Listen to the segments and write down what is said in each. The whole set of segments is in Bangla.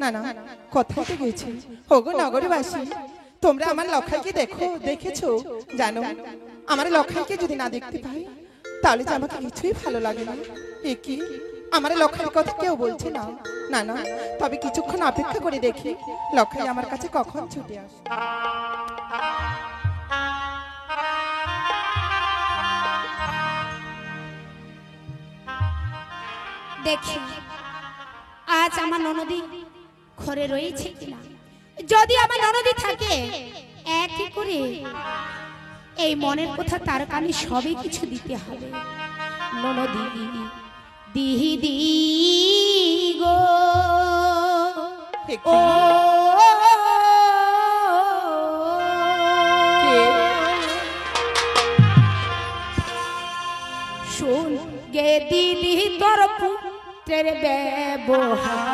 না না, কোথায় তো গেছে? ওগো নগরবাসী, তোমরা আমার লক্ষাইকে দেখেছো? জানো, আমার লক্ষাইকে যদি না দেখতে পাই তাহলে যে আমাকে কিছুই ভালো লাগে না। এ কি, আমার লক্ষাইয়ের কথা কেউ বলছে না? না না, তবে কিছুক্ষণ অপেক্ষা করে দেখি লক্ষাই আমার কাছে কখন ছুটে আসে। দেখি আজ আমার ননদী ঘরে রয়েছে কিনা। যদি আমার ননদী থাকে, একই করে এই মনের কথা তার কানে সবই কিছু দিতে হবে। ননদী দিদি গো, ও শোন গে দিদি তোর পুত্রের ব্যবহার।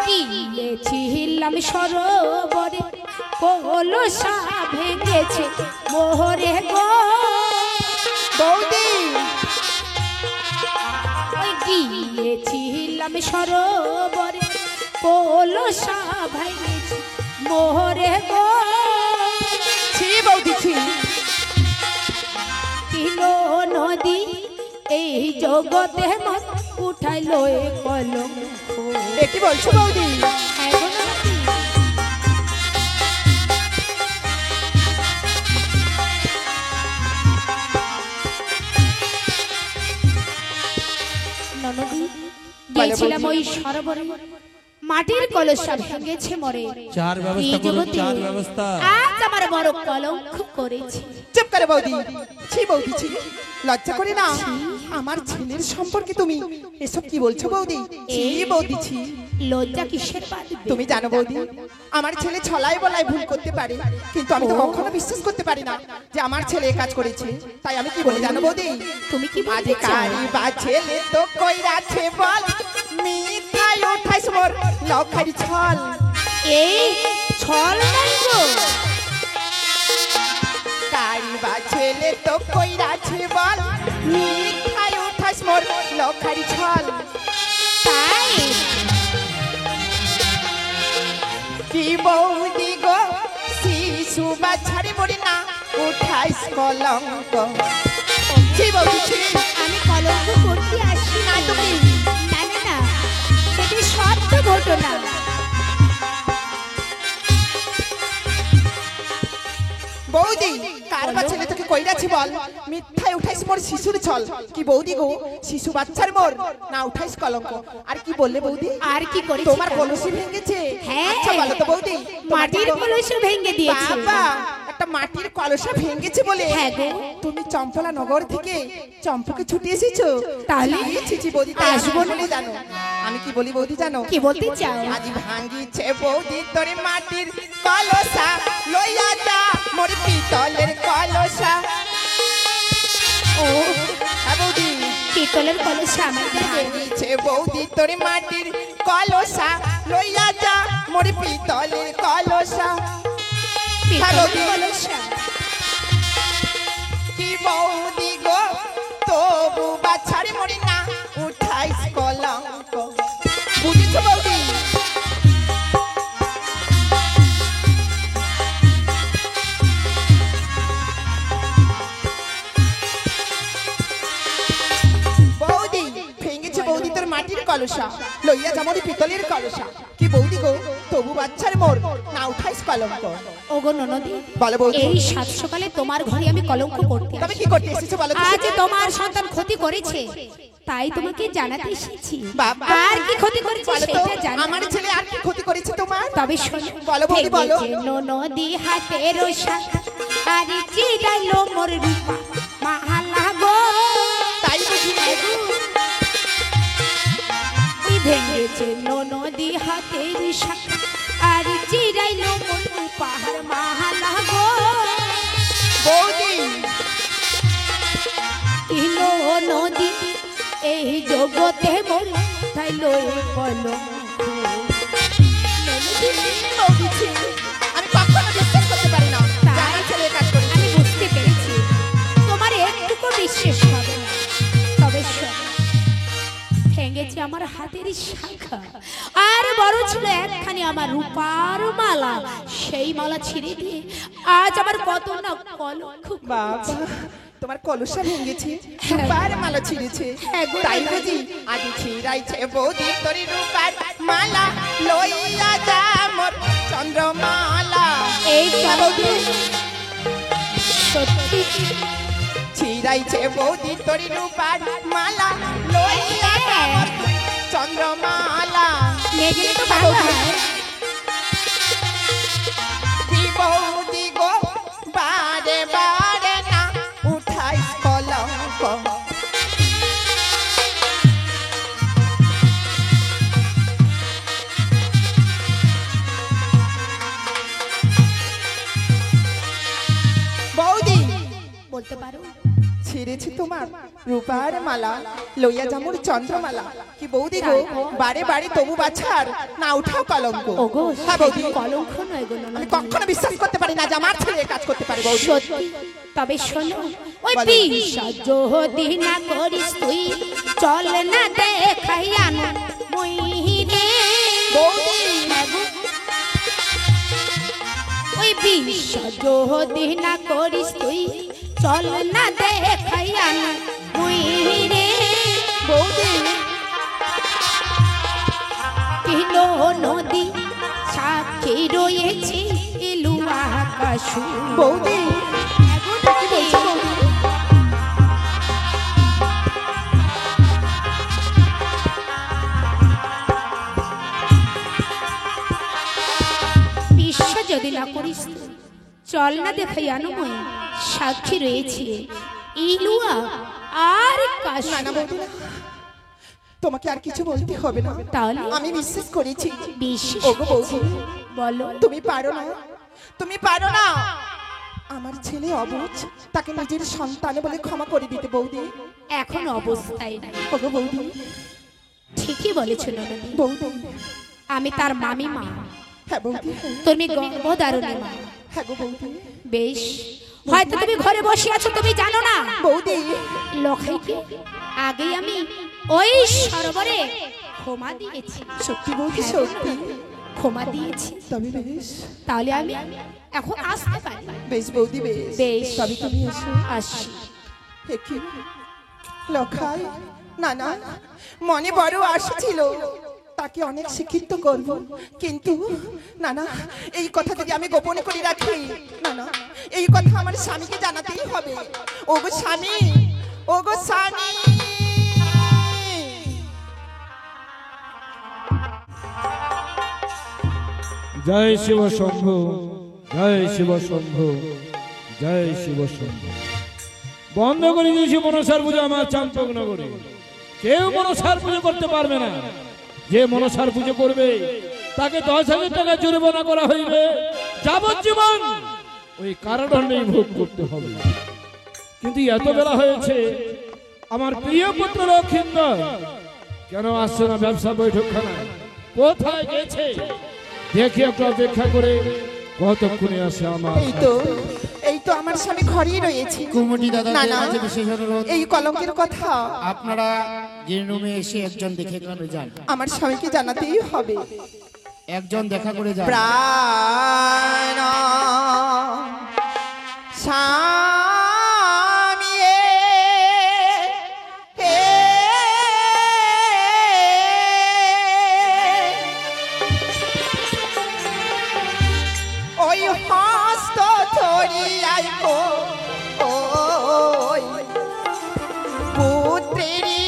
গিয়েছিলাম সরোবরে, কলসা ভেঙেছে মোহরে গো বৌদি। গিয়েছিলাম সরোবরে, কলসা ভেঙেছে মোহরে গো বৌদি। কিলো নদী এই জগতে মত উঠাইলো এ কলঙ্ক। কি বলছো বৌদি? গিয়েছিলাম ওই সরোবরে, মাটির কলসা ভেঙেছে মরে। চার ব্যবস্থা করুন, চার ব্যবস্থা। আজ আমার বড় কলঙ্ক করেছে। চুপ করে বৌদি। বৌদি লজ্জা করে না? আমার ছেলের সম্পর্কে তুমি এসব কি বলছো বৌদি? বৌদি লজ্জা কিসের? তুমি জানো বৌদি, আমার ছেলে ছলাই বলাই ভুল করতে পারে, কিন্তু আমি তো কখনো বিশ্বাস করতে পারি না যে আমার ছেলে কাজ করেছে। তাই আমি কি বলি জানো বৌদি? তুমি কি বলতে চাও? বা ছেলে তো কইরাছে বল, মিথ্যাই উঠাইছ মোর লক্ষারি ছল। এই ছল নাই গো, কারি বা ছেলে তো কইরাছে বল, মিথ্যাই উঠাইছ মোর লক্ষারি ছল। তাই কি বৌদি গো, শিশু বাছারি মরি না উঠাইছ কলঙ্ক। বৌদি আমি কলঙ্ক করতে আসি না। তুমি না না না, সেটি সত্য ঘটনা। বৌদি, কার বা ছেলে তোকে কইরাছে বল, মিথ্যায় উঠাইছ মোর শিশুর ছল। কি বৌদি গো, শিশু বাচ্চার মোর না উঠাইছ কলঙ্ক। আর কি বললে বৌদি? আর কি করেছে? তোমার কলসি ভেঙেছে? হ্যাঁ। আচ্ছা বলো তো বৌদি, মাটির কলসা ভেঙে দিয়েছে। বাবা, একটা মাটির কলসা ভেঙেছে বলে হ্যাঁ গো, তুমি চম্পলা নগর থেকে চম্পকে ছুটে এসেছো? তাহলে ছিছি বৌদি, তাই আসবো বলে জানো? আমি কি বলি বৌদি জানো? কি বলতে চাও? আজ ভাঙিছে বৌদি তোর মাটির কলসা, লইয়া যা মোর পিতলের কলসা। ও হ্যাঁ বৌদি, পিতলের কলসা আমার দেবে। ভাঙিছে বৌদি তোর মাটির কলসা, লইয়া যা মোর পিতলের কলসা। পিতলের কলসা কি বৌদি গো, তবু বাছাড়ি মরি না উঠাইছ কলঙ্ক। বুঝেছো বৌদি? বৌদি ভেঙেছে বৌদি তোর মাটির কলসা, লইয়া যা মোর পিতলের কলসা। কি বৌদি গো, তবু বাচ্চার মোর না উঠাইছ কলঙ্ক। ওগো ননদী, বলো বৌদি। এই সাত সকালে তোমার ঘরে আমি কলঙ্ক করতে তবে কি করতে এসেছো বলো তো? আজ তোমার সন্তান ক্ষতি করেছে, তাই তোমাকে জানাতে এসেছি। বাবা, আর কি ক্ষতি করেছে বলো তো, সেটা জানো? আমার ছেলে আর কি ক্ষতি করেছে তোমার? তবে শোনো, বলো বৌদি, বলো। নদী হাতের শাখা আর চিরাইলো মোর রূপা মালা গো। তাই বুঝি? ওই ভেঙেছে নদী হাতের শাখা আর চিরাইলো মোর রূপা মালা গো। বৌদি কিলো নদী এই জগতে মোর তাইলো কলঙ্ক। বৌদি হাতের শাখা আর বড় ছিল একখানি আমার রূপার মালা, সেই মালা ছিঁড়ে দিয়ে আজ আমার কত না কলঙ্ক। বাবা তোমার কলসা ভেঙেছে, রূপার মালা ছিঁড়েছে, তাই বুঝি আজ ছিঁড়াইছে বৌদি তোরি রূপার মালা, লইয়া যা মোর চন্দ্রমালা। এই বৌদি সত্যি ছিঁড়াইছে বৌদি তোরি রূপার মালা, লইয়া যা মোর চন্দ্রমালা। মেঘে তো ভালো হয়। কি বৌদি গো বারে বারে না উঠাইস কলঙ্ক, বৌদি বলতে পারো ছিঁড়েছি তোমার রূপার মালা, লইয়া যামুর চন্দ্রমালা। কি বৌদি গো বারে বারে তবু বাছার না উঠাও কলঙ্ক। ওগো হ্যাঁ বৌদি, কলঙ্ক নয় গো আমি কখনো বিশ্বাস করতে পারি না যে আমার ছেলে এ কাজ করতে পারে বৌদি। সত্যি। তবে শোনো ওই বলো। বিশ্বাস যদি না করিস তুই চল না দেখাই আনো মইরে বৌদি ওই বিশ্বাস যদি না করিস তুই চল না দেখাই আনো মইরে বৌদি কিলো নদী সাক্ষী রয়েছে এলু আকাশ। বৌদি কি বলছো বৌদি? বিশ্বাস যদি না করিস চল না দেখাই আনময় সাক্ষী রয়েছে ইলুয়া আর কাশ। না না বৌদি না, তোমাকে আর কিছু বলতে হবে না, তাহলে আমি বিশ্বাস করেছি। বিশ্বাস ওগো বৌদি বলো তুমি পারো না, তুমি পারো না আমার ছেলে অবুঝ, তাকে নিজের সন্তান বলে ক্ষমা করে দিতে বৌদি। এখন অবস্থায় নাই। ওগো বৌদি, ঠিকই বলেছ ননদি, বৌদি আমি তার মামি মা, হ্যাঁ বৌদি, হ্যাঁ। তুমি গর্ভধারণী মা। হ্যাঁ গো বৌদি, বেশ হয়তো তুমি ঘরে বসে আছো তুমি জানো না বৌদি লখাইকে আগেই আমি ওই সরোবরে ক্ষমা দিয়েছি। সত্যি বৌদি সত্যি, ক্ষমা দিয়েছি, তবে বেশ তাহলে আমি এখন আসতে পারি। বেশ বৌদি বেশ বেশ। তবে তুমি এসো। আসি। একি লখাই, না না মনে বড় আশা ছিল তাকে অনেক শিক্ষিত করব, কিন্তু না না এই কথা যদি আমি গোপনে করে রাখি, না না এই কথা আমার স্বামীকে জানাতেই হবে। ওগো স্বামী, ওগো স্বামী, জয় শিব শম্ভু, জয় শিব শম্ভু, জয় শিব শম্ভু। বন্ধ করে দিয়েছি মনসার পুজো আমার চাম্পক নগরে। কেউ মনসার পুজো করতে পারবে না। যে মনসার পুজো করবে তাকে 10,000 টাকা জরিমানা করা হইবে, যাবজ্জীবন ওই কারাদণ্ডেই ভোগ করতে হবে। কিন্তু এত বেলা হয়েছে, আমার প্রিয় পুত্র লক্ষিন্দর কেন আসছে না ব্যবসা বৈঠকখানা? কোথায় গেছে? দেখি একটু অপেক্ষা করে কতক্ষণে আসে আমার। এই তো আমার স্বামী ঘরেই রয়েছে। কুমুটি না দাদাদের না কাছে বিশেষ অনুরোধ, এই কলঙ্কের কথা আপনারা গ্রিন রুমে এসে একজন দেখে করে যান, আমার স্বামীকে জানাতেই হবে। একজন দেখা করে যান। প্রাণ স্বামী ওই হস্ত ধরিয়াই ওই পুত্রেরই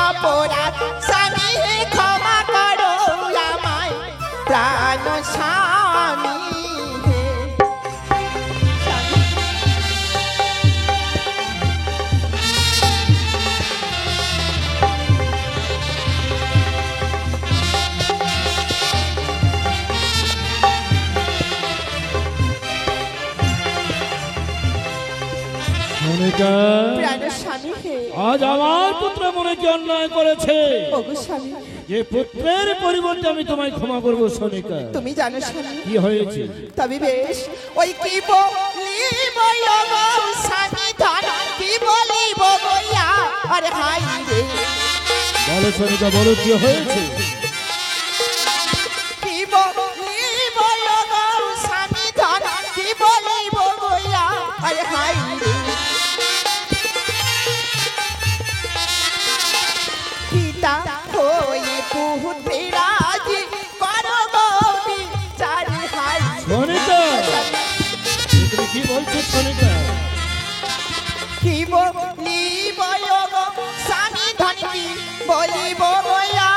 অপরাধ স্বামী ক্ষমা করো আমায়, প্রাণ স্বামী হে। মনিকা, প্রাণ স্বামী হে। আজ আমার পুত্র মনে কি অন্যায় করেছে ওগো স্বামী, যে পুত্রের পরিবর্তে আমি তোমায় ক্ষমা করবো। সোনিকা, তুমি জানো স্বামী, কি হয়েছে? তবে বেশ ওই কি বলিব গো স্বামী ধন, কি বলিব গইয়া আরে হাই রে বলো সনিকা, বলো কি হয়েছে? কি বলিব গো স্বামী ধন, কি বলিব গইয়া আরে হাই রে। পিতা হয়ে পুত্রাজি করব বিচার হাই। সনিকা, তুমি কি বলছো সনিকা? কি বলিব গো স্বামী ধন, কি বলিব গইয়া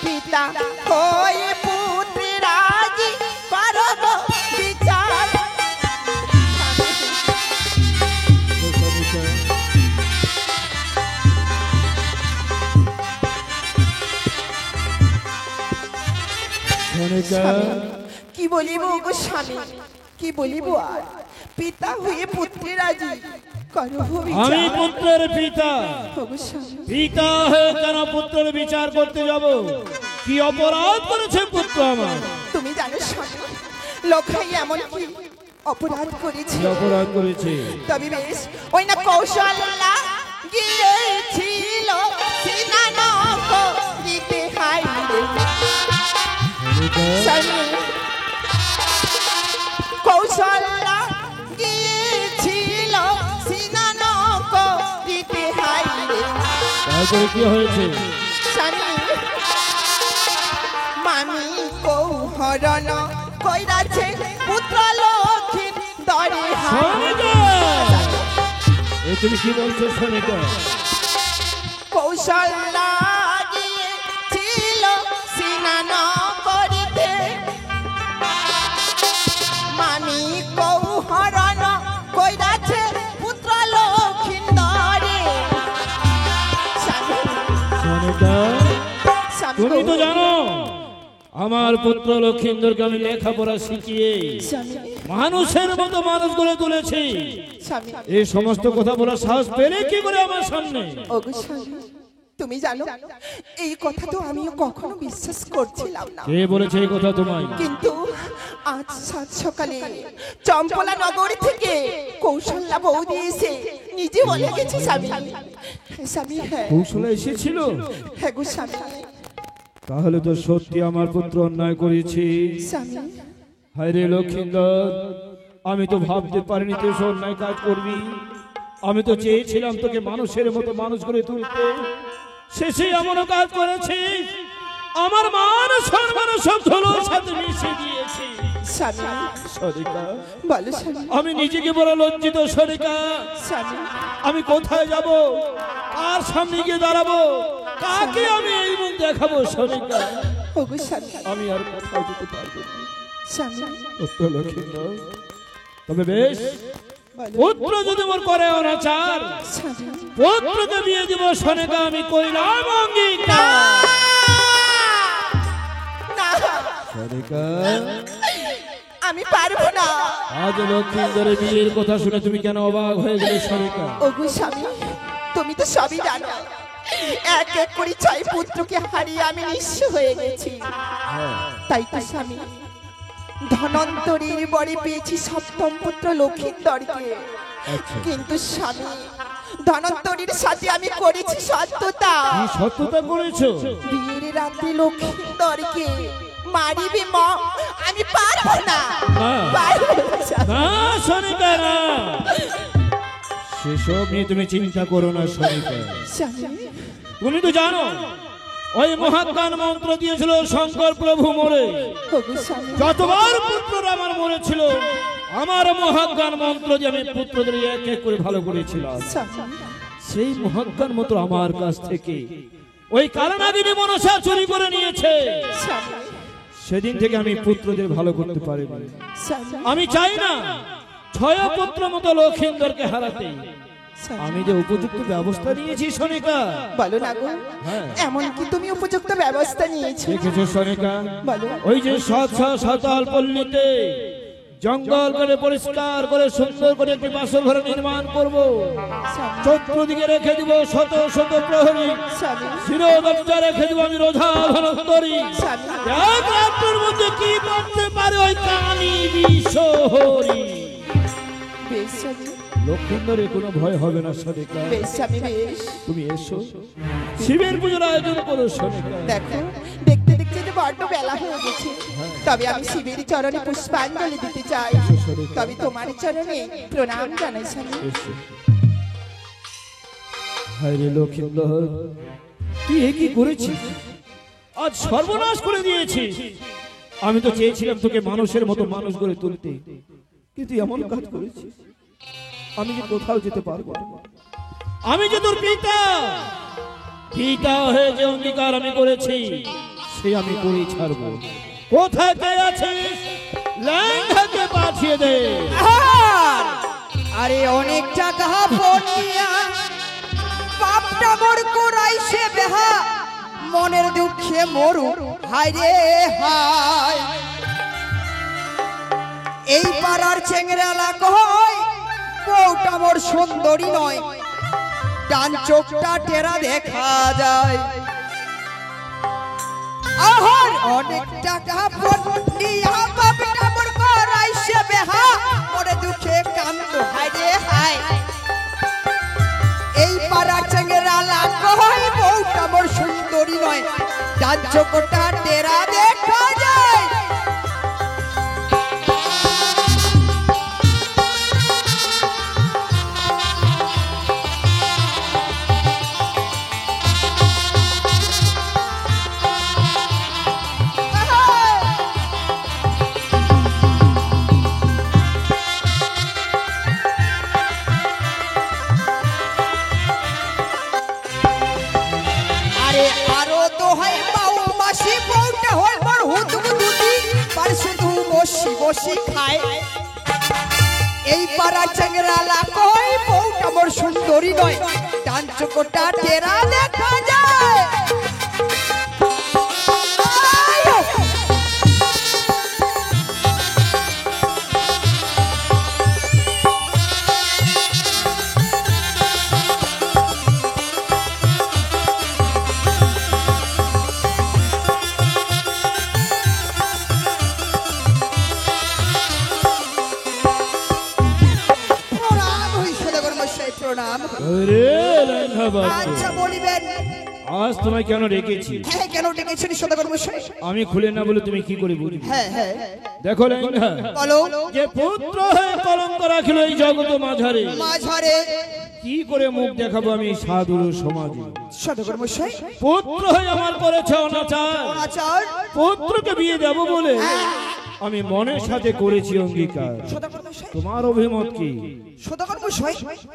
পিতা হয়ে পুত্রাজি করব বিচার। সনিকা, সনিকা, কি বলিব গো স্বামী, কি বলিব আর পিতা হয়ে পুত্রাজি করব আমি বিচার। পুত্রের পিতা, ওগো স্বামী, পিতা হয়ে কেন পুত্রের বিচার করতে যাব? কি অপরাধ করেছে পুত্র আমার? তুমি জানো স্বামী, লখাই এমন কি অপরাধ করেছে। কি অপরাধ করেছে? তবে বেশ ওই না কৌশল্যা গিয়েছিল সিনান করিতে হাই রে। সনিকা, স্বামী, কৌশল্যা গিয়েছিল সিনান করিতে হাই রে। তারপরে কি হয়েছে? স্বামী, মামি কৌহরণ কইরাছে পুত্র লক্ষ্মীর দরে হাই। সনিকা, এ তুমি কি বলছো সনিকা? কৌশল্যা গিয়েছিল সিনান করিতে, মামি কৌহরণ কইরাছে পুত্র লক্ষ্মীর দরে। স্বামী, সনিকা, স্বামী তুমি তো গো, জানো আমার পুত্র লক্ষিন্দরকে আমি লেখাপড়া শিখিয়ে স্বামী, মানুষের মতো মানুষ করে তুলেছি। স্বামী, এই সমস্ত কথা বলার সাহস পেলে কি করে আমার সামনে? ওগো স্বামী, তুমি জানো এই কথা তো আমিও কখনো বিশ্বাস করছিলাম না, কে বলেছে এই কথা তোমায়? কিন্তু আজ সাত সকালে চম্পলা নগর থেকে কৌশল্যা বৌদি এসে নিজে বলে গেছে স্বামী। স্বামী, হ্যাঁ কৌশলে এসেছিল? হ্যাঁ গো স্বামী, তাহলে তো সত্যি আমার পুত্র অন্যায় করেছি। স্বামী, হায় রে লক্ষিন্দর, আমি তো ভাবতে পারিনি তুই এসব অন্যায় কাজ করবি। আমি তো চেয়েছিলাম তোকে মানুষের মতো মানুষ করে তুলতে, শেষে এমনও কাজ করেছিস। আমার মান সম্মান সব ধুলোর সাথে মিশে দিয়েছি। স্বামী, সরিকা, বলো স্বামী, আমি নিজেকে বড় লজ্জিত সরিকা। স্বামী, আমি কোথায় যাব, কার সামনে গিয়ে দাঁড়াবো, কাকে আমি এই মুখ দেখাবো সরিকা? ওগো স্বামী, আমি আর কোথাও যেতে পারবো না। স্বামী, পুত্র লক্ষিন্দর, তবে বেশ, বলো পুত্র যদি মোর করে অনাচার, স্বামী। পুত্রকে বিয়ে দিব সনেকা আমি কইলাম অঙ্গীকার। না, সনেকা, আমি পারবো না। আজ লক্ষিন্দরের বিয়ের কথা শুনে তুমি কেন অবাক হয়ে গেলে সনেকা? ওগো স্বামী, তুমি তো সবই জানো, এক এক করে 6 পুত্রকে হারিয়ে আমি নিঃস্ব হয়ে গেছি। তাই তো স্বামী, ধনন্তরীর বরে পেয়েছি সপ্তম পুত্র লক্ষিন্দরকে। কিন্তু স্বামী, ধনন্তরীর সাথে আমি করেছি সত্যতা। কি সত্যতা করেছো? বিয়ের রাতে লক্ষিন্দরকে মারিবে মা, আমি পারবো না, না। পারবো না স্বামী। না সনেকা, না, সেসব নিয়ে তুমি চিন্তা করো না সনেকা। স্বামী, তুমি তো জানো ওই মহাজ্ঞান মন্ত্র দিয়েছিল শঙ্কর প্রভু মোরে। ওগো স্বামী, যতবার পুত্ররা আমার মরেছিল, আমার মহাজ্ঞান মন্ত্র দিয়ে আমি পুত্রদের এক এক করে ভালো করেছিলাম। স্বামী, সেই মহাজ্ঞান মন্ত্র আমার কাছ থেকে ওই কারণাগিনী মনসা চুরি করে নিয়েছে। স্বামী, সেদিন থেকে আমি পুত্রদের ভালো করতে পারিনি। স্বামী, আমি চাই না 6 পুত্র মতো লক্ষিন্দরকে হারাতে। স্বামী। আমি যে উপযুক্ত ব্যবস্থা নিয়েছি সনিকা। বলো না গো, হ্যাঁ। এমন কি তুমি উপযুক্ত ব্যবস্থা নিয়েছো? দেখেছো সনিকা, বলো। ওই যে সাতাল পল্লীতে জঙ্গল করে পরিষ্কার করে সুন্দর করে একটি বাসর ঘর নির্মাণ করব। স্বামী, চতুর্দিকে রেখে দিব শত শত প্রহরী, স্বামী, শিরোদরজা রেখে দিব আমি রোধা ধনন্তরী। স্বামী, এক রাত্রের মধ্যে কি করতে পারে ওই কানি বিশহরী। বেশ স্বামী, লক্ষিন্দরের কোনো ভয় হবে না সনিকা। বেশ স্বামী বেশ। তুমি এসো, শিবের পুজোর আয়োজন করো সনিকা। দেখো দেখতে দেখতে যে বড্ড বেলা হয়ে গেছে, তবে আমি শিবের চরণে পুষ্পাঞ্জলি দিতে চাই। তবে তোমার চরণে প্রণাম জানাই স্বামী। এসো। হায় রে লক্ষিন্দর, তুই এ কি করেছিস? আজ সর্বনাশ করে দিয়েছিস। আমি তো চেয়েছিলাম তোকে মানুষের মতো মানুষ করে তুলতে, কিন্তু এমন কাজ করেছিস। আমি যে কোথাও যেতে পারবো না। আমি যে তোর পিতা, পিতা হয়ে যে অঙ্গীকার আমি করেছি সে আমি করেই ছাড়বো। কোথায় কে আছিস? ল্যাংড়াকে পাঠিয়ে দে। আরে অনেক টাকা বনিয়া বাপটা মোর করাইছে বেহা, মনের দুঃখে মরু হায় রে হায়। এই পাড়ার চেংড়ালা কয় বউটা মোর সুন্দরী নয়, ডান চোখটা টেরা দেখা যায়। আহার অনেক টাকা বনিয়া বাপটা মোর করাইছে বেহা, মনে দুঃখে কান্ত হায় রে হায়। এই পাড়ার চেংড়ালা কয় বউটা মোর সুন্দরী নয়, ডান চোখটা টেরা দেখা যায়। বসি খায়। এই পাড়া চেংড়ালা কই বউটা মোর সুন্দরী নয়, ডান চোখটা টেরা দেখা যায়। আচ্ছা বলিবেন আজ তোমায় কেন ডেকেছি? হ্যাঁ কেন ডেকেছেন সদাগর মশাই? আমি খুলে না বলে তুমি কি করে বুঝবে? হ্যাঁ হ্যাঁ দেখো লেঙ্গা, বলো। যে পুত্র হয়ে কলঙ্ক রাখিল এই জগৎ মাঝারে, মাঝারে কি করে মুখ দেখাবো আমি সাধুর সমাজে? সদাগর মশাই পুত্র হয়ে আমার করেছে অনাচার, অনাচার। পুত্রকে বিয়ে দেব বলে আমি মনের সাথে করেছি অঙ্গীকার। সদাগর মশাই তোমার অভিমত কি? সদাগর মশাই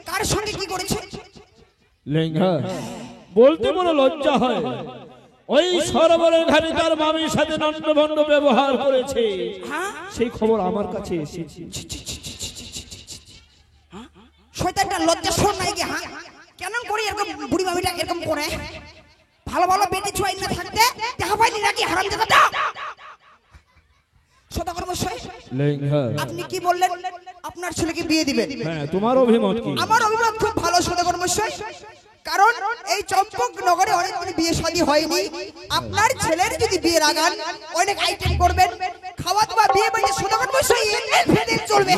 কার সঙ্গে কি করেছেন? লেঙ্গা, বলতে বড় লজ্জা হয়। ওই সরোবরের ঘাটে তার মামির সাথে নন্ডভন্ড ব্যবহার করেছে, সেই খবর আমার কাছে এসেছে। শয়তানটা লজ্জা শরম নাই কি? হ্যাঁ কেন করে এরকম বুড়ি মামিটা এরকম করে? ভালো ভালো বেটি ছুঁয়াই না থাকতে দেখা পাইনি নাকি হারামজাদাটা? সদাগর মশাই লেঙ্গা, আপনি কি বললেন আপনার ছেলেকে বিয়ে দিবেন? হ্যাঁ, তোমার অভিমত কি? আমার অভিমত খুব ভালো সদাগর মশাই, কারণ এই চম্পক নগরে অনেক দিন বিয়ে শাদী হয়নি। আপনার ছেলের যদি বিয়ে লাগান অনেক আইটেম করবেন, খাওয়া দাওয়া বিয়ে বাড়িতে সদাগর মশাই এর ফেদে চলবে।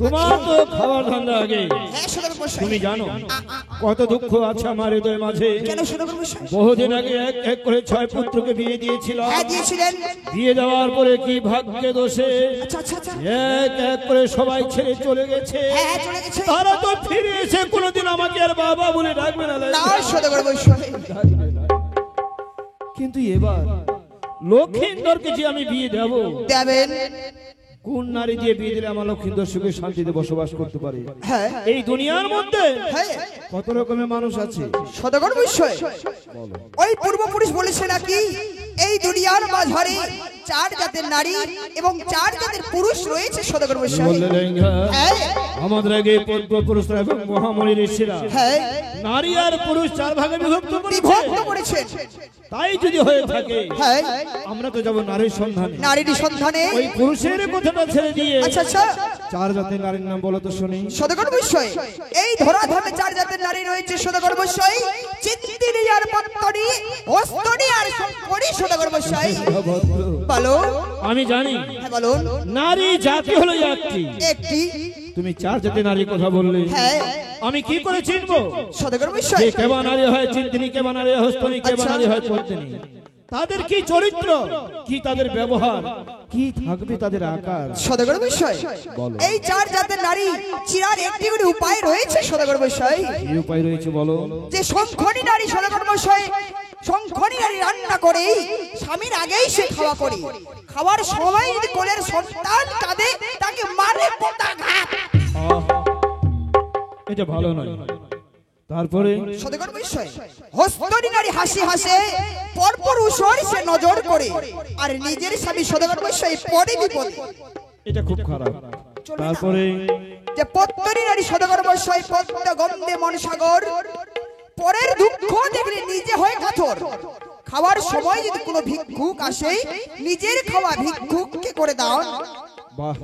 তোমার তো খাওয়ার ধান্দা আগে। হ্যাঁ সদাগর মশাই। তুমি জানো কত দুঃখ আছে আমার হৃদয় মাঝে। কেন সদাগর মশাই? বহুদিন আগে এক এক করে 6 পুত্রকে বিয়ে দিয়েছিল। হ্যাঁ দিয়েছিলেন। বিয়ে দেওয়ার পরে কি ভাগ্যে দোষে আচ্ছা আচ্ছা আচ্ছা। এক এক করে সবাই ছেড়ে চলে গেছে। হ্যাঁ হ্যাঁ চলে গেছে। তারা তো ফিরে এসে কোনোদিন আমাকে আর বাবা বলে ডাকবে না। না সদাগর মশাই। কিন্তু এবার লক্ষিন্দরকে যে আমি বিয়ে দেব, দেবেন কোন নারী দিয়ে বিয়ে দিলে আমার লক্ষিন্দর সুখে শান্তিতে বসবাস করতে পারে? হ্যাঁ এই দুনিয়ার মধ্যে হ্যাঁ কত রকমের মানুষ আছে। সদাগর মশাই ওই পূর্বপুরুষ বলেছে নাকি এই দুনিয়ার মাঝারে 4 জাতের নারী এবং 4 জাতের পুরুষ রয়েছে সদাগর মশাই। বললে লেঙ্গা, হ্যাঁ আমাদের আগে পূর্বপুরুষরা এবং মহামণি ঋষিরা হ্যাঁ নারী আর পুরুষ 4 ভাগে বিভক্ত বিভক্ত করেছেন। তাই যদি হয়ে থাকে হ্যাঁ আমরা তো যাব নারীর সন্ধানে। নারীর সন্ধানে ওই পুরুষের কথাটা ছেড়ে দিয়ে আচ্ছা আচ্ছা 4 জাতের নারীর নাম বলো তো শুনি। সদাগর মশাই এই ধরাধামে 4 জাতের নারী রয়েছে সদাগর মশাই। চিত্তিনি আর পত্তনি হস্তনি আর শঙ্করী সদাগর মশাই। বলো। আমি জানি হ্যাঁ বলুন। নারী জাতি হলো একটি, একটি তুমি চার জাতি নারী কথা বললে, হ্যাঁ আমি কি করে চিনবো সদাগর যে মশাই কেবা নারী হয় চিন্তিনী, কেবা নারী হয় হস্তনী, কেবা আচ্ছা। নারী হয় পদ্মিনী? তাদের কি চরিত্র, কি তাদের ব্যবহার, কি থাকবে তাদের আকার? সদাগর মশাই বলো। এই চার জাতের নারী চিরার একটি করে উপায় রয়েছে সদাগর মশাই। কি উপায় রয়েছে বলো? যে শঙ্খনী নারী সদাগর মশাই, শঙ্খনী নারী রান্না করে স্বামীর আগেই সে খাওয়া করে, খাওয়ার সময় যদি কোলের সন্তান কাঁদে তাকে মারে পদাঘাত। আহ, এটা ভালো নয়। তারপরে সদাগর মশাই হস্তনী নারী হাসি হাসে পরপর উসর সে নজর করে, আর নিজের স্বামী সদাগর মশাই পড়ে বিপদে। এটা খুব খারাপ। তারপরে যে পত্তনী নারী সদাগর মশাই পদ্ম গন্ধে মন সাগর, পরের দুঃখ দেখলে নিজে হয়ে কাতর, খাওয়ার সময় যদি কোনো ভিক্ষুক আসে নিজের খাওয়া ভিক্ষুককে করে দাও। বাহ,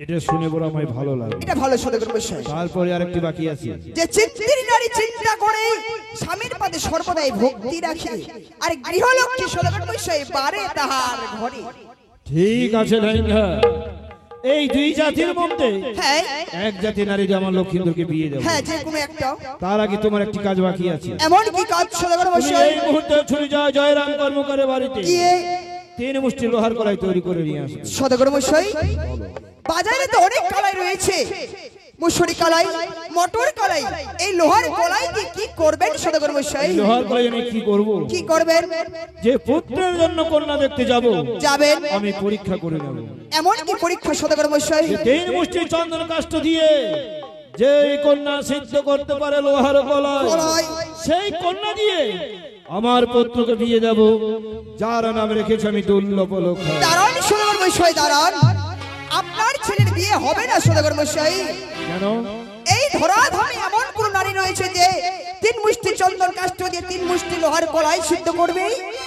এটা শুনে বড় আমায় ভালো লাগে। এটা ভালো সদাগর মশাই। তারপরে আরেকটি বাকি আছে। যে চিত্তির নারী চিন্তা করে স্বামীর পাদে সর্বদাই ভক্তি রাখে, আর গৃহলক্ষ্মী সদাগর মশাই বারে তাহার ঘরে। ঠিক আছে লেঙ্গা, এই দুই জাতির মধ্যে হ্যাঁ এক জাতি নারী যে আমার লক্ষ্মীন্দরকে বিয়ে দেব। হ্যাঁ যে কোনো একটা। তার আগে তোমার একটি কাজ বাকি আছে। এমন কি কাজ সদাগর তুমি মশাই? এই মুহূর্তে ছুটে যাও জয়রাম কর্মকারের বাড়িতে, গিয়ে 3 মুষ্টি লোহার কড়াই তৈরি করে নিয়ে আসো। সদাগর মশাই বাজারে তো অনেক কালাই রয়েছে, মুসুরি কালাই, মটর কালাই, এই লোহার কলাই দিয়ে কি করবেন সদাগর মশাই? এই লোহার কড়াই আমি কি করব? কি করবেন? যে পুত্রের জন্য কন্যা দেখতে যাব, যাবেন। আমি পরীক্ষা করে নেব। এমন কি পরীক্ষা সদাগর মশাই? যে 3 মুষ্টি চন্দন কাষ্ঠ দিয়ে যে কন্যা সিদ্ধ করতে পারে লোহার কলাই, কলাই। সেই কন্যা দিয়ে আমার পুত্রকে বিয়ে দেব, যার নাম রেখেছি আমি দুর্লভ লোখা। দাঁড়ান সদাগর মশাই দাঁড়ান, আপনার ছেলের বিয়ে হবে না সদাগর মশাই। কেন? এই ধরাধামে এমন কোন নারী রয়েছে যে 3 মুষ্টি চন্দন কাষ্ঠ দিয়ে 3 মুষ্টি লোহার কলাই সিদ্ধ করবে?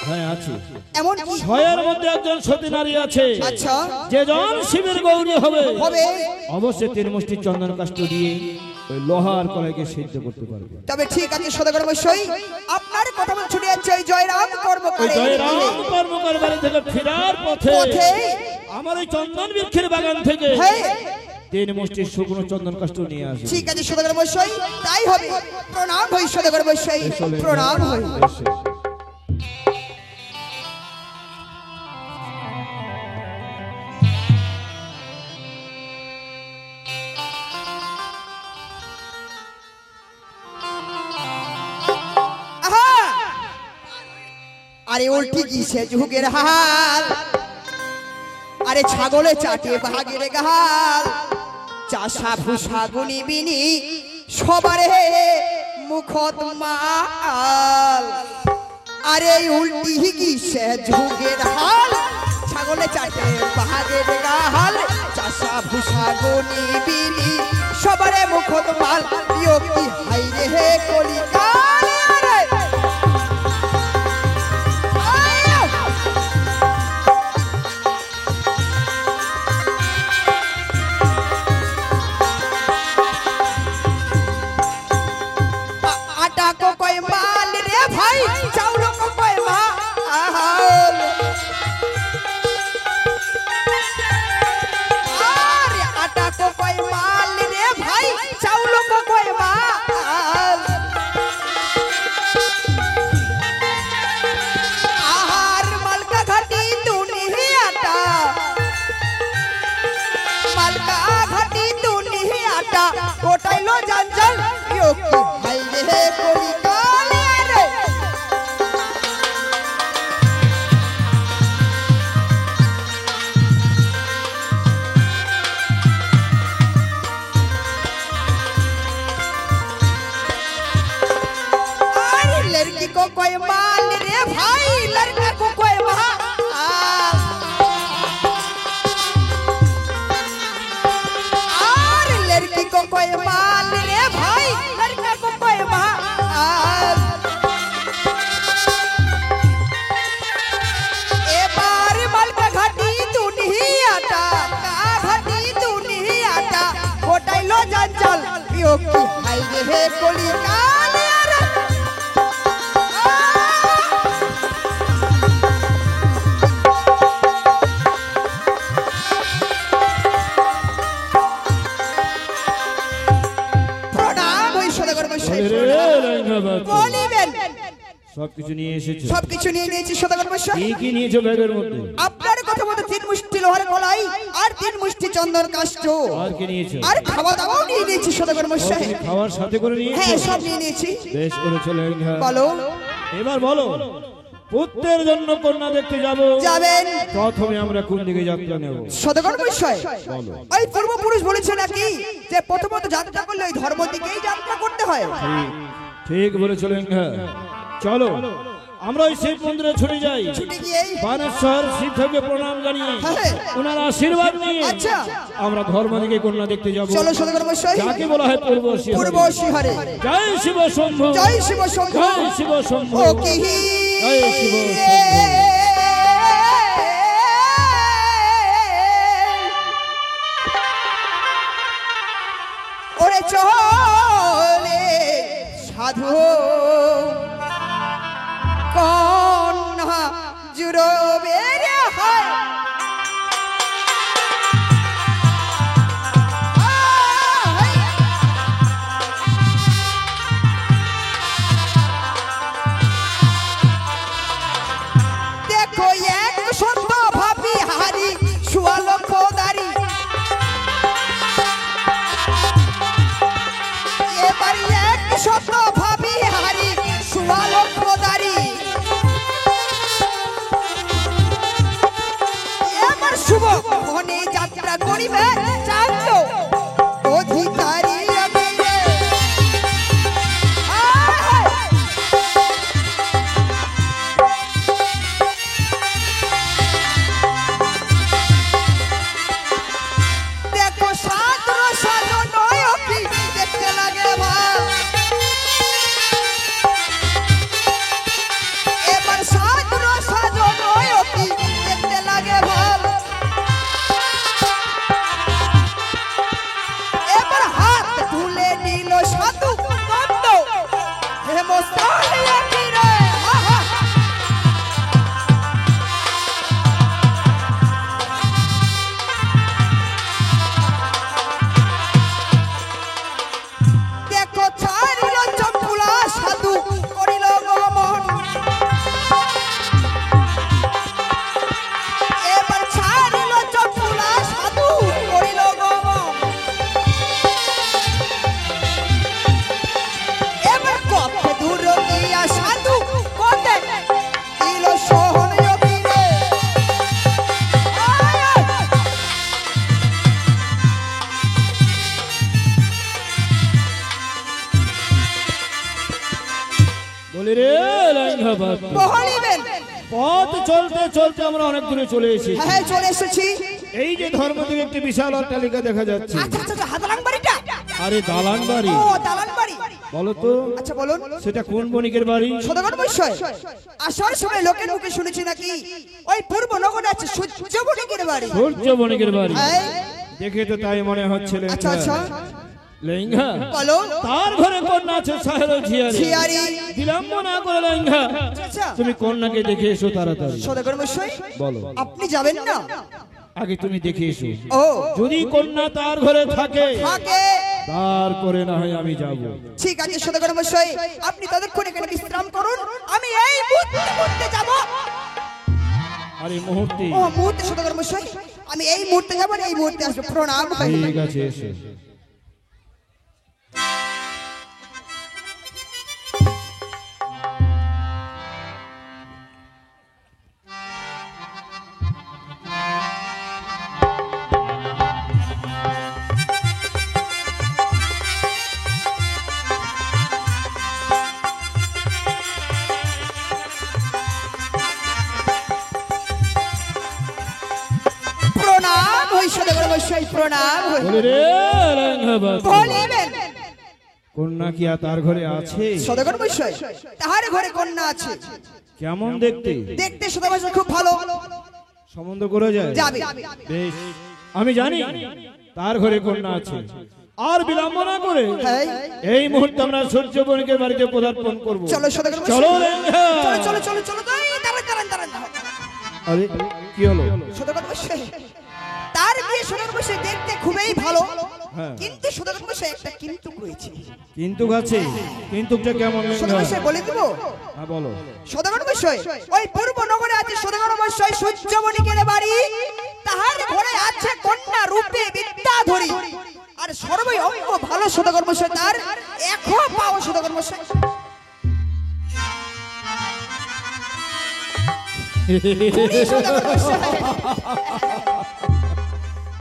হ্যাঁ আছে। এমন কি? 6 এর মধ্যে একজন সতী নারী আছে, আচ্ছা যে জন শিবের গৌরী হবে, হবে। অবশ্যই 3 মুষ্টি চন্দন কাষ্ঠ দিয়ে ওই লোহার কলাইকে সিদ্ধ করতে পারবে। তবে ঠিক আছে সদাগর মশাই, আপনার কথা মন ছুটে যাচ্ছে ওই জয়রাম ওই কর্মকারে। জয়রাম কর্মকার বাড়ি থেকে ফেরার পথে পথে আমার ওই চন্দন বৃক্ষের বাগান থেকে হ্যাঁ 3 মুষ্টি শুকনো চন্দন কাষ্ঠ নিয়ে আসবে। ঠিক আছে সদাগর মশাই, তাই হবে। প্রণাম হই সদাগর মশাই, প্রণাম হই। এসো। আহা! আরে উল্টি কি সে যুগের হাল, আরে ছাগলে চাটে ভাগের গাল, চাষা ভুষা গুনি বিনি সবারে মুখত মাল। আরে উল্টি কি সে যুগের হাল, ছাগলে চাটে ভাগের গাল, চাষা ভুষা গুনি বিনি সবারে মুখত মাল। প্রিয় কি হাই রে কলিকাল, আরে আয়! आटा को कोई माल रे भाई, चावलों को कोई माल। अरे आटा को कोई माल रे भाई, चावलों को कोई माल। आहार माल का घटी तू नहीं आटा, माल का घटी तू नहीं आटा, कोटाइलो जंजल यो की भाई रे कोली काले रे। अरे लड़की को कोई माल रे भाई, लड़का को कोई माल। अरे लड़की को कोई माल रे भाई, लड़का को कोई माल। ए बार माल का घाटी तू नहीं आता, का घाटी तू नहीं आता, होटलो जंजल यो की हाय रे कोली काले रे। সবকিছু নিয়ে এসেছো? সবকিছু নিয়ে নিয়েছি সদাগর মশাই। কি কি নিয়েছো ব্যাগের মধ্যে? আপনার কথা মতো 3 মুষ্টি লোহার কলাই আর 3 মুষ্টি চন্দন কাষ্ঠ আর কি নিয়েছো? আর খাওয়া দাওয়াও নিয়ে নিয়েছি সদাগর মশাই। তুমি খাওয়ার সাথে করে নিয়েছো? হ্যাঁ, সব নিয়ে নিয়েছি। বেশ করেছো লেঙ্গা। বলো। এবার বলো, পুত্রের জন্য কন্যা দেখতে যাব, যাবেন। প্রথমে আমরা কোন দিকে যাত্রা নেব? সদাগর মশাই, বলো। ওই পূর্বপুরুষ বলেছে নাকি যে প্রথমত যাত্রা করলে ওই ধর্ম দিকেই যাত্রা করতে হয়। ঠিক বলেছো লেঙ্গা। চলো আমরা ওই শিব মন্দিরে ছুটে যাই, ছুটে গিয়েই বানেশ্বর শিব থেকে প্রণাম জানিয়ে হ্যাঁ। ওনার আশীর্বাদ নিয়ে আচ্ছা। আমরা ধর্ম দিকে কন্যা দেখতে যাব। চলো সদাগর মশাই। যাকে বলা হয় পূর্ব শিব। পূর্ব শিহরে। জয় শিব শম্ভু, জয় শিব শম্ভু। জয় শিব শম্ভু, ও কি জয় শিব শম্ভু। ওরে চলে সাধু কন্যা জুড়বে রে হয়। দেখো এক সত্য ভাবি হারি শুয়ালো খোদারি। এবার এক সত্য ভাবি হারি শুয়ালো খোদারি। এবার শুভ মনে যাত্রা করিবে চান্দ অধিকারী আমি রে। দেখো সাধু সাধু নয় কি দেখতে লাগে ভাই। এবার সাধু সাধু নয় কি দেখতে লাগে ভাই। এবার হাত তুলে নিল সাধু কন্দ হে মোস্তালিয়া কি রে। আহা। দেখো ছাড়িল চম্পুলা সাধু করিল গমন। এবার ছাড়িল চম্পুলা সাধু করিল গমন। এবার কত দূর গিয়া সাধু কোতে দিল সোহন যোগীরে। আয় আয়। বলি রে লেঙ্গা বাবা, বহলিবেন। পথ চলতে চলতে আমরা অনেক দূরে চলে এসেছি। হ্যাঁ, চলে এসেছি। এই যে ধর্ম দিকে একটি বিশাল অট্টালিকা দেখা যাচ্ছে। আচ্ছা আচ্ছা আচ্ছা, হাতলাং বাড়িটা। আরে দালান বাড়ি। ও দালান বাড়ি। বলো তো আচ্ছা বলুন। সেটা কোন বণিকের বাড়ি? সদাগর মশাই, আসার সময় লোকের মুখে শুনেছি নাকি ওই পূর্ব নগরে আছে সূর্য বণিকের বাড়ি। সূর্য বণিকের বাড়ি। হ্যাঁ। দেখে তো তাই মনে হচ্ছে আচ্ছা আচ্ছা, লেঙ্গা। বলো। তার ঘরে কন্যা আছে সাহেলো ঝিয়ারি। ঝিয়ারি। বিলম্ব না করে লেঙ্গা আচ্ছা। তুমি কন্যাকে দেখে এসো তাড়াতাড়ি। সদাগর মশাই, বলো। আপনি যাবেন না? আগে তুমি দেখে এসো, ও যদি কন্যা তার ঘরে থাকে থাকে তারপরে না হয় আমি যাব। ঠিক আছে সদাগর মশাই, আপনি ততক্ষণ এখানে বিশ্রাম করুন, আমি এই মুহূর্তে যাব। আরে মুহূর্তে? ও মুহূর্তে সদাগর মশাই, আমি এই মুহূর্তে যাব, এই মুহূর্তে আসবো। প্রণাম। ঠিক আছে, এসো। প্রণাম হই সদাগর মশাই, প্রণাম হই। বলি রে লেঙ্গা বাবা, বলিবেন। কন্যা কি আর তার ঘরে আছে? সদাগর মশাই, তাহার ঘরে কন্যা আছে। কেমন দেখতে? দেখতে সদাগর মশাই খুব ভালো। সম্বন্ধ করে যায়? যাবে। বেশ, আমি জানি তার ঘরে কন্যা আছে। আর বিলম্ব না করে হ্যাঁ। এই মুহূর্তে আমরা সূর্য বণিকের বাড়িতে পদার্পণ করব। চলো সদাগর মশাই। চলো লেঙ্গা। চলো চলো চলো চলো, দাঁড়ান দাঁড়ান দাঁড়ান দাঁড়ান। আরে কি হলো? সদাগর মশাই, তার বিয়ে সদাগর মশাই দেখতে খুবই ভালো, হ্যাঁ। কিন্তু সদাগর মশাই একটা কিন্তু রয়েছে। কিন্তু আছে, কিন্তুটা কেমন? সদাগর মশাই বলে দিব? হ্যাঁ বলো। সদাগর মশাই ওই পূর্ব নগরে আছে সদাগর মশাই সূর্যমণিকের বাড়ি, তাহার ঘরে আছে কন্যা রূপে বিদ্যাধরী, আর সর্বই অঙ্গ ভালো সদাগর মশাই, তার এখো পাও সদাগর মশাই। সদাগর মশাই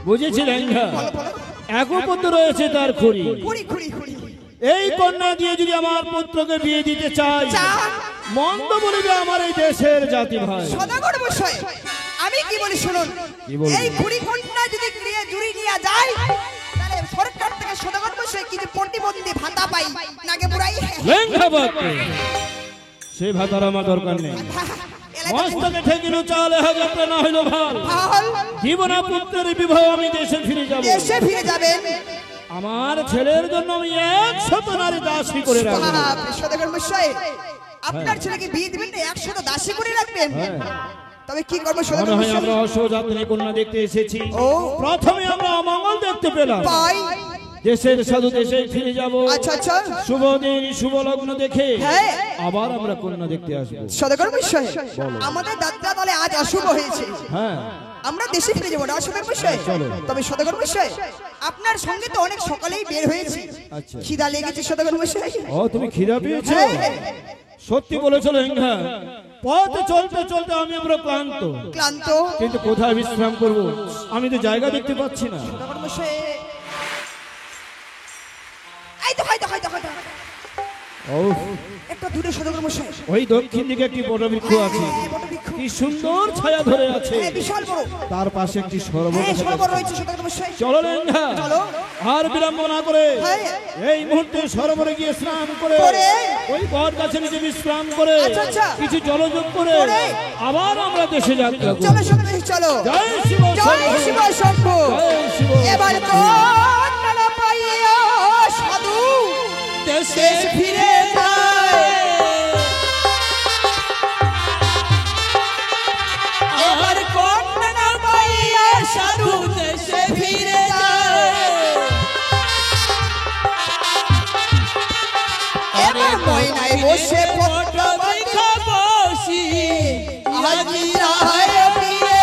বুঝেছি লেঙ্গা, বলো, বলো। একপত্র রয়েছে তার খুঁড়ি। খুঁড়ি, খুঁড়ি, খুঁড়ি। এই কন্যা দিয়ে যদি আমার পুত্রকে বিয়ে দিতে চাই, চান? মন্দ বলিবে আমার এই দেশের জাতি ভাই। সদাগর মশাই আমি কি বলি শুনুন, কি বলবো? এই খুঁড়ি কন্যা যদি গৃহে জুড়ি নিয়ে যায়, তাহলে সরকার থেকে সদাগর মশাই কিছু প্রতিবন্ধী ভাতা পাই নাগে বুড়াই। লেঙ্গা বাক্য, সে ভাতার আমার দরকার নেই। মস্তকে ঠেকিল চাল হাজারটা না হইল ভাল, জীবনা পুত্রের বিবাহ আমি দেশে ফিরে যাব। দেশে ফিরে যাবেন? আমার ছেলের জন্য আমি 100 নারী দাসী করে রাখবো। বাপ, সদাগর মশাই আপনার ছেলেকে বিয়ে দিবেন না 100 দাসী করে রাখবেন? হ্যাঁ। তবে কি করবো মনে সদাগর হয় মশাই? আমরা অসহযাত্রী কন্যা দেখতে এসেছি। ও। প্রথমে আমরা অমঙ্গল দেখতে পেলাম, পাই। দেশের সাধু দেশে ফিরে যাব। আচ্ছা, আচ্ছা। শুভ দিন শুভ লগ্ন দেখে হ্যাঁ। আবার আমরা কন্যা দেখতে আসবো। সদাগর মশাই আমাদের যাত্রা দলে আজ অশুভ হয়েছে, হ্যাঁ আমরা দেশে ফিরে যাবো না সদাগর মশাই? চলো। তবে সদাগর মশাই আপনার সঙ্গে তো অনেক সকালেই বের হয়েছি, আচ্ছা। খিদা লেগেছে সদাগর মশাই। ও তুমি খিদা পেয়েছো? হ্যাঁ। সত্যি বলেছো লেঙ্গা, পথে চলতে চলতে আমরা ক্লান্ত, ক্লান্ত। কিন্তু কোথায় বিশ্রাম করব আমি তো জায়গা দেখতে পাচ্ছি না। সদাগর মশাই এই তো, হয়তো হয়তো হয়তো ও, একটা দূরে সদাগর মশাই। ওই দক্ষিণ দিকে একটি বটবৃক্ষ আছে, হ্যাঁ, বটবৃক্ষ। কি সুন্দর ছায়া ধরে আছে, হ্যাঁ, বিশাল বড়। তার পাশে একটি সরোবর হ্যাঁ, দেখা সরোবর যাচ্ছে। রয়েছে সদাগর মশাই। চলো লেঙ্গা, চলো। আর বিলম্ব না করে হ্যাঁ। এই মুহূর্তে সরোবরে গিয়ে স্নান করে করে। ওই বট গাছে নিচে বিশ্রাম করে আচ্ছা, আচ্ছা। কিছু জলযোগ করে করে। আবার আমরা দেশে যাত্রা করব। চলো সদাগর মশাই, চলো। জয় শিব জয় শম্ভু। শিব শম্ভু। জয় শিব। এবার কন্যা পাইয়া সাধু দেশে ফিরে যায়। এবার কন্যা পাইয়া সাধু দেশে ফিরে যায়। এবার ময়নায় বসে বটবৃক্ষ বসি হাজিরা হয় ফিরে।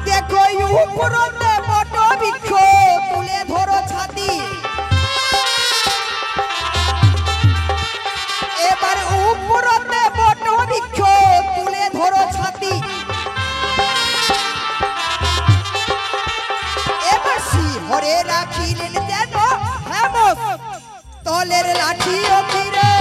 দেখো উপরতে বটবৃক্ষ তুলে ধরো ছাতি, এবার উপরতে বটবৃক্ষ তুলে ধরো ছাতি, এবার শিহরে রাখিলেন যেন হেমস তলের লাঠিও ফিরে।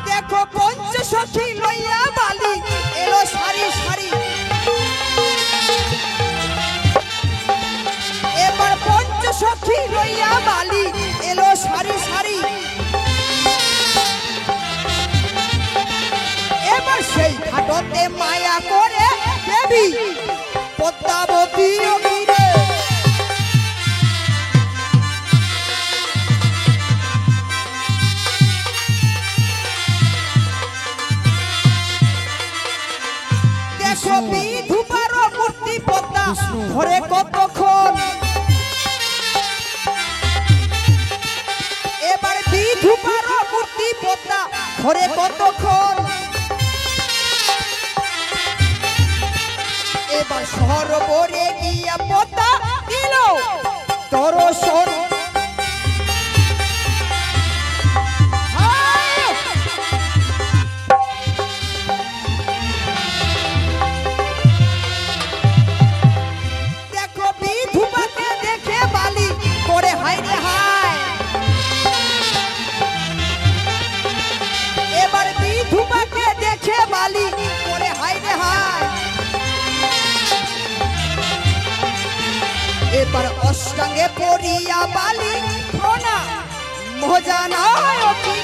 দেখো পঞ্চ সখী লইয়া বালি এলো সারি সারি, এবার পঞ্চ সখী লইয়া বালি এলো সারি সারি, এবার সেই ঘাটতে মায়া করে দেবী পদ্মাবতী অগ্নিরে। দেখো বিধুবার মূর্তি পদ্মা ঘরে কতক্ষণ, এবার বিধুবার মূর্তি পদ্মা ঘরে কতক্ষণ, এবার সরোবরে গিয়া পদ্মা দিল দর্শন। দেখো বিধুবাকে দেখে বালি করে হায় রে হায়, এবার বিধুবাকে দেখে বালি করে হায় রে হায়, এবার অষ্টাঙ্গে পড়িয়া বালি খোনা মজানায় কি